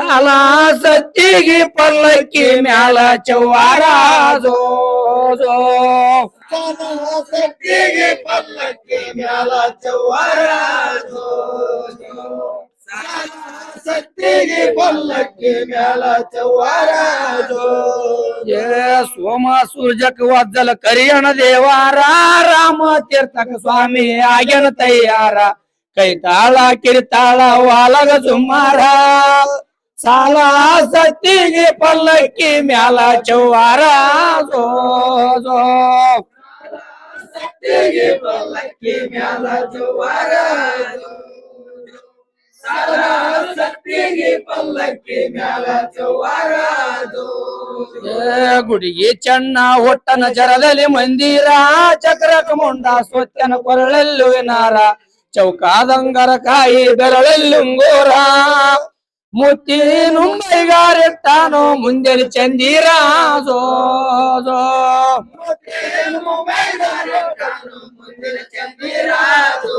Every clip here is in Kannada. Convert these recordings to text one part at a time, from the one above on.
ಸಾಲ ಸತ್ತಿಗೆ ಪಲ್ಲಕ್ಕಿ ಮ್ಯಾಲ ಚೌವಾರ ಜೋ ಜೋ ಸತ್ತಿಗೆ ಪಲ್ಲಕ್ಕಿ ಮ್ಯಾಲ ಚೌವಾರ ಜೋ ಜೋ ಸತ್ತಿಗೆ ಪಲ್ಲಕ್ಕಿ ಮ್ಯಾಲ ಚೌವಾರ ಜೋ ಏ ಸೋಮ ಸೂರ್ಜಕ್ ವಜ್ಜಲ ಕರಿಯಣ ದೇವಾರ ರಾಮ ತೀರ್ಥಕ ಸ್ವಾಮಿ ಆಗ್ಯನ ತಯ್ಯಾರ ಕೈ ತಾಳ ಕಿರಿತಾಳ ವಾಲಗ ಸುಮಾರ ಸಾಲ ಸತ್ತಿಗೆ ಪಲ್ಲಕ್ಕಿ ಮ್ಯಾಲ ಚೌವಾರ ಜೋ ಜೋ ಸತ್ತಿಗೆ ಪಲ್ಲಕ್ಕಿ ಮ್ಯಾಲ ಚೌವಾರ ಜೋ ಸಾಲ ಸತ್ತಿಗೆ ಪಲ್ಲಕ್ಕಿ ಮ್ಯಾಲ ಚೌವಾರ ಜೋ ಗುಡಿಗೆ ಚೆನ್ನ ಹೊಟ್ಟನ ಜರದಲ್ಲಿ ಮಂದಿರ ಚಕ್ರಕ ಮುಂಡ ಸ್ವಚ್ಛನ ಕೊರಳಲ್ಲು ವಿನಾರ ಚೌಕಾದಂಗರ ಕಾಯಿ ಬೆರಳಲ್ಲುಂಗೋರ ಮುತ್ತಿ ನುಂಬೈಗಾರಿಟ್ಟಾನೋ ಮುಂದೆ ಚಂದೀರ ಜೋ ಜೋ ಮುಂದಿನ ಚಂದಿರ ಜೋ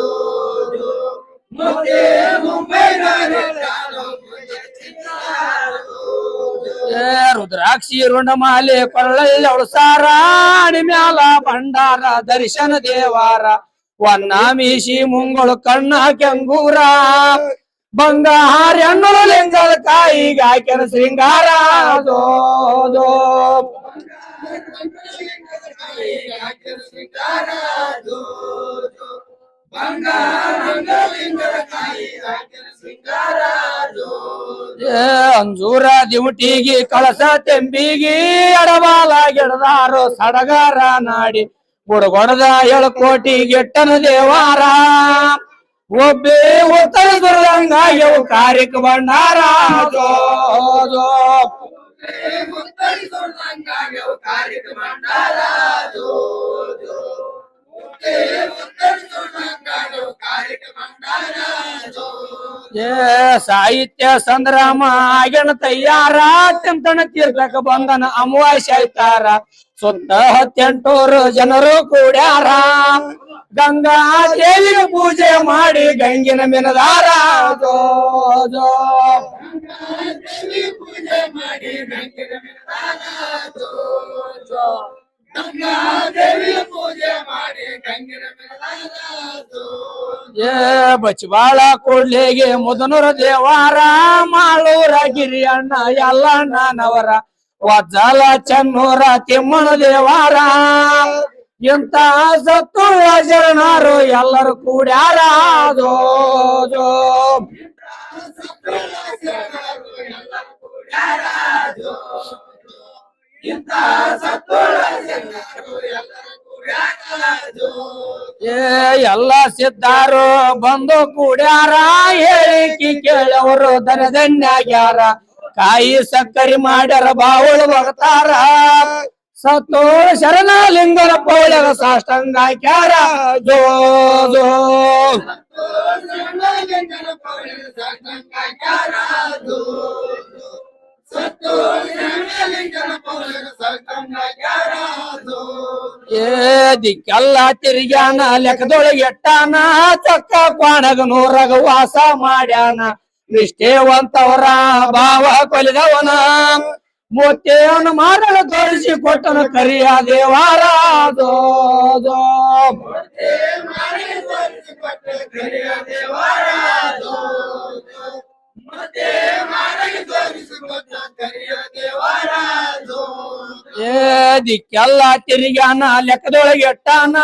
ಜೋ ರುದ್ರಾಕ್ಷಿ ರುಂಡಮಾಲೆ ಕೊರಳಲ್ಲಿ ಅವಳು ಸಾರಾಣಿ ಮ್ಯಾಲ ಭಂಡಾರ ದರ್ಶನ ದೇವಾರ ವನ್ನ ಮೀಸಿ ಮುಂಗಳು ಕಣ್ಣ ಕೆಂಗೂರ ಬಂಗಾರ ಹೆಣ್ಣು ಲಿಂಗದ ಕಾಯಿಗೆ ಹಾಕ್ಯನ ಶೃಂಗಾರ ಜೋ ಜೋ ಅಂಜೂರ ದಿವಟಿಗಿ ಕಳಸ ತೆಂಬಿಗಿ ಎಡಬಾಲ ಗೆಡದಾರು ಸಡಗಾರ ನಾಡಿ ಗುಡಗೊಡದ ಎಳಕೋಟಿ ಗೆಟ್ಟನ ದೇವಾರ ಒಬ್ಬೇ ಉತ್ತರ ದುರ್ಗಂಗಾಯವು ಕಾರಿಕ ಭಂಡಾರ ಜೋ ಜೋ ಏ ಸಾಹಿತ್ಯ ಸಂಗ್ರಾಮ ಆಗ್ಯನ ತಯ್ಯಾರ ತಿಂತಣ ತೀರ್ಥಕ ಬಂಧನ ಅಮಾವಾಸ್ಯ ಆಯ್ತಾರ ಸುತ್ತ 18 ಜನರು ಕೂಡ್ಯಾರ ಗಂಗಾ ದೇವಿಗೆ ಪೂಜೆ ಮಾಡಿ ಗಂಗಿನ ಮಿನದಾರ ಜೋ ಜೋ ಪೂಜೆ ಮಾಡಿ ಗಂಗಿನ ಮಿನದಾರ ಜೋ ಜೋ ಪೂಜೆ ಮಾಡಿ ಗಂಗಿನ ಏ ಬಚ್ಚಬಾಳ ಕೂಡ್ಲಿಗೆ ಮುದನೂರ ದೇವಾರ ಮಾಳೂರ ಗಿರಿ ಅಣ್ಣ ಯಲ್ಲಣ್ಣನವರ ವಜ್ಜಲ ಚೆನ್ನೂರ ತಿಮ್ಮಣ ದೇವಾರ ಇಂತ ಸತ್ತುಳ್ಳ ಶರಣರು ಎಲ್ಲರೂ ಕೂಡ್ಯಾರ ಜೋ ಜೋ ಏ ಎಲ್ಲ ಸಿದ್ಧಾರು ಬಂದು ಕೂಡ್ಯಾರ ಹೇಳಿಕಿ ಕೇಳವರು ದನದನ್ಯಾಗ್ಯಾರ ಕಾಯಿ ಸಕ್ಕರಿ ಮಾಡ್ಯಾರ ಬಾವುಳು ಬಗ್ತಾರ ಸತ್ತೋ ಶರಣಲಿಂಗನ ಪೌಳಗ ಸಾಷ್ಟಂಗ ಹಾಕ್ಯಾರ ಜೋ ಜೋ ಏ ದಿಕ್ಕೆಲ್ಲ ತಿರ್ಗ್ಯಾನ ಲೆಕ್ಕದೊಳಗೆ ಎಟ್ಟಾನ ಚಕ್ಕ ಕ್ವಾಣಗ ನೂರಾಗ ವಾಸ ಮಾಡ್ಯಾನ ನಿಷ್ಠೇವಂತವರ ಭಾವ ಕೊಲಿದವನ ಮೂರ್ತಿಯನ್ನು ಮಾಡಲ ತೋರಿಸಿ ಕೊಟ್ಟನು ಕರಿಯ ದೇವಾರ ಜೋ ಜೋ ಏ ದಿಕ್ಕೆಲ್ಲ ತಿರುಗ್ಯಾನ ಲೆಕ್ಕದೊಳಗೆ ಎಟ್ಟಾನ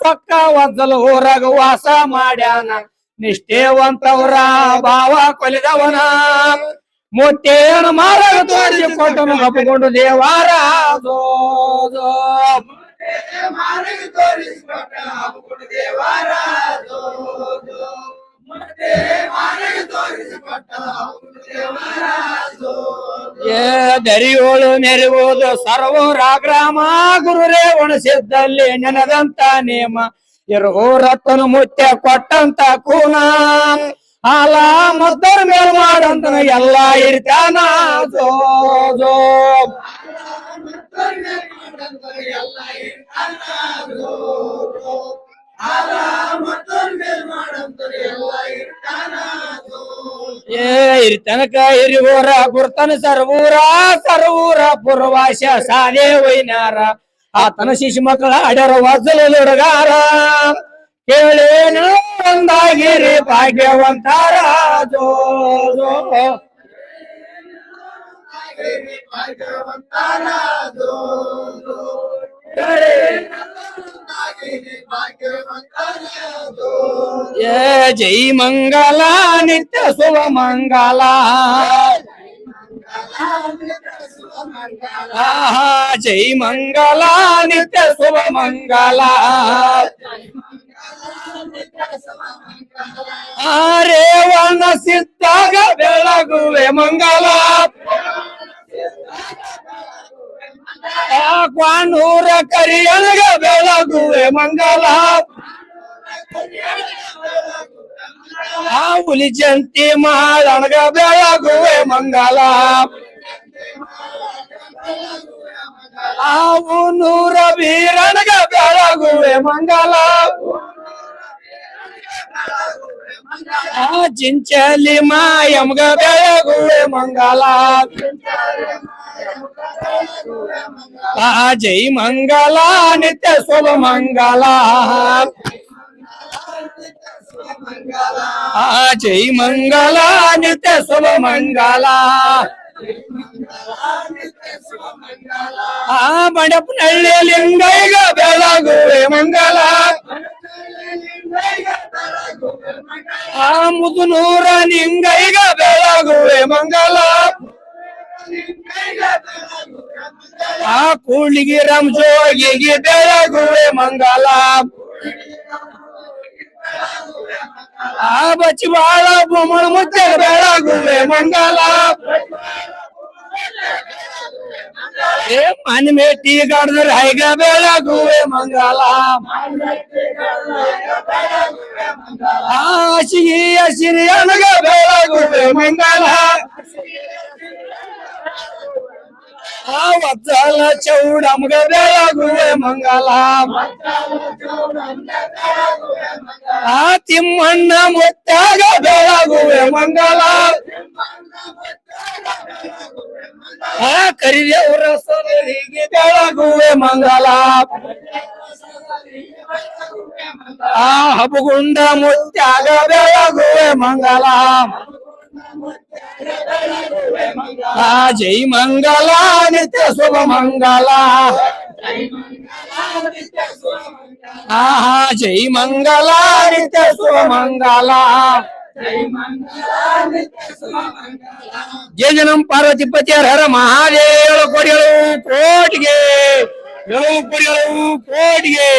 ಚೊಕ್ಕ ವಜ್ಜಲ ಊರಾಗ ವಾಸ ಮಾಡ್ಯಾನ ನಿಷ್ಠೇವಂತವರ ಭಾವ ಕೊಲಿದವನ ಮುತ್ತೇನು ಮಾರಾಗ ತೋರಿಸಿ ಕೊಟ್ಟನು ಒಪ್ಪಿಕೊಂಡು ದೇವಾರ ಜೋ ಜೋ ಏ ದರಿಯೋಳು ಮೆರೆಯುವುದು ಸರ್ವೂರ ಗ್ರಾಮ ಗುರುರೇ ಉಣಸಿದ್ದಲ್ಲಿ ನೆನೆದಂತ ನೇಮ ಇರುರತ್ತನು ಮುತ್ಯ ಕೊಟ್ಟಂತ ಕೂನ ಹಾಲ ಮದ್ದರ ಮೇಲ್ ಮಾಡಂತ ಎಲ್ಲ ಇರ್ತಾನ ಜೋ ಜೋ ಹಾಲ ಮತ್ತೊಂದು ಮೇಲ್ ಮಾಡಂತಾರೆ ಎಲ್ಲ ಇರ್ತಾನ ಹಿರಿ ತನಕ ಹಿರಿಗೋರ ಗುರ್ತನ ಸರ್ವೂರ ಸರ್ವೂರ ಪುರವಾಸ ಸಾದೇ ವೈನಾರ ಆತನ ಶಿಶು ಮಕ್ಕಳ ಅಡ್ಯಾರ ವಜ್ಜಲ ಹುಡುಗಾರ ಕೇಳೇನು ಒಂದಾಗಿರಿ ಭಾಗ್ಯವಂತಾರ ಜೋ ಜೋ ಭಾಗ್ಯವಂತಾರ ಜೈ ಮಂಗಲ ನಿತ್ಯ ಶುಭ ಮಂಗಲ ಜೈ ಮಂಗಲ ನಿತ್ಯ ಶುಭ ಮಂಗಲ ರೇವಣ ಸಿದ್ದಾಗ ಬೆಳಗುವೆ ಮಂಗಲ ಕ್ವಾನೂರ ಕರಿಯನಗ ಬೆಳಗುವೆ ಮಂಗಲ ಹುಲಿ ಜಂತಿ ಮಾಡಣಗ ಬೆಳಗುವೆ ಮಂಗಲ ನೂರ ಬೀರನಗ ಬೆಳಗುವೆ ಮಂಗಲ ಚಿಂಚಲಿ ಮಾಯಮ್ಗ ಬೆಳಗುವೆ ಮಂಗಲ ಜೈ ಮಂಗಲ ನಿತ್ಯ ಶುಭ ಮಂಗಲ ಜೈ ಮಂಗಲ ನಿತ್ಯ ಶುಭ ಮಂಗಲ ಬಡಪನಹಳ್ಳಿ ಲಿಂಗೈಗ ಬೆಳಗುವೆ ಮಂಗಲ ಮುದುನೂರ ನಿಂಗೈಗ ಬೆಳಗುವೆ ಮಂಗಲ ಕೂಡ್ಲಿಗಿ ರಂಜೋಗಿಗೆ ಬೆಳಗುವೆ ಮಂಗಲ ಬಚ್ಚಿವಾಳ ಬೊಮ್ಮಳ ಮುಚ್ಚ ಬೆಳಗುವೆ ಮಂಗಲ ಮನ್ಮೇಟಿ ಗಡ್ದ್ರ ಹೈಗ ಬೆಳಗುವೆ ಮಂಗಲ ಹಸಿರಿ ಅನಗ ಬೆಳಗುವೆ ಮಂಗಲ ವತ್ಸಲ ಚೌಡಮ್ಗ ಬೆಳಗುವೆ ಮಂಗಲ ತಿಮ್ಮಣ್ಣ ಮುತ್ತಾಗ ಬೆಳಗುವೆ ಮಂಗಲ ಕರಿದೇವ್ರ ಸರಿಗೆ ಬೆಳಗುವೆ ಮಂಗಲ ಹಬಗುಂಡ ಮುತ್ಯಾಗ ಬೆಳಗುವೆ ಮಂಗಲ ಜೈ ಮಂಗಲ ನಿತ್ಯ ಶುಭ ಮಂಗಲ ಜೈ ಮಂಗಲ ನಿತ್ಯ ಶುಭ ಮಂಗಲ ಜಯ ಜನಂ ಪಾರ್ವತಿಪತಿ ಹರ ಮಹಾದೇವ ಕೊಡಿಗಳು ಕೋಟಿಗೆ ಕೋಟಿಗೆ